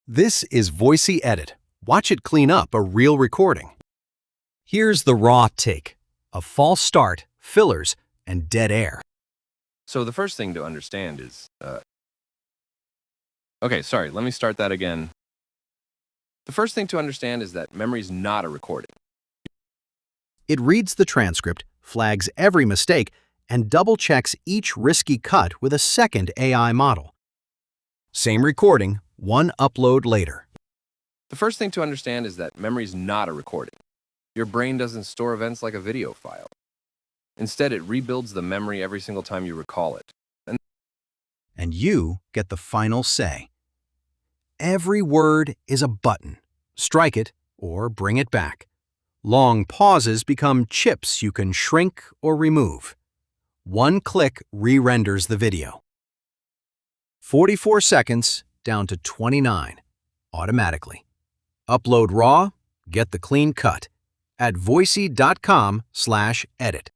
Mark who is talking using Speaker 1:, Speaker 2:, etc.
Speaker 1: This is Voixie Edit. Watch it clean up a real recording. Here's the raw take: a false start, fillers, and dead air.
Speaker 2: So the first thing to understand is, okay, sorry, let me start that again. The first thing to understand is that memory is not a recording.
Speaker 1: It reads the transcript, flags every mistake, and double-checks each risky cut with a second AI model. Same recording, one upload later.
Speaker 2: The first thing to understand is that memory is not a recording. Your brain doesn't store events like a video file. Instead, it rebuilds the memory every single time you recall it.
Speaker 1: And you get the final say. Every word is a button. Strike it or bring it back. Long pauses become chips you can shrink or remove. One click re-renders the video. 44 seconds down to 29, automatically. Upload raw, get the clean cut at voicie.com/edit.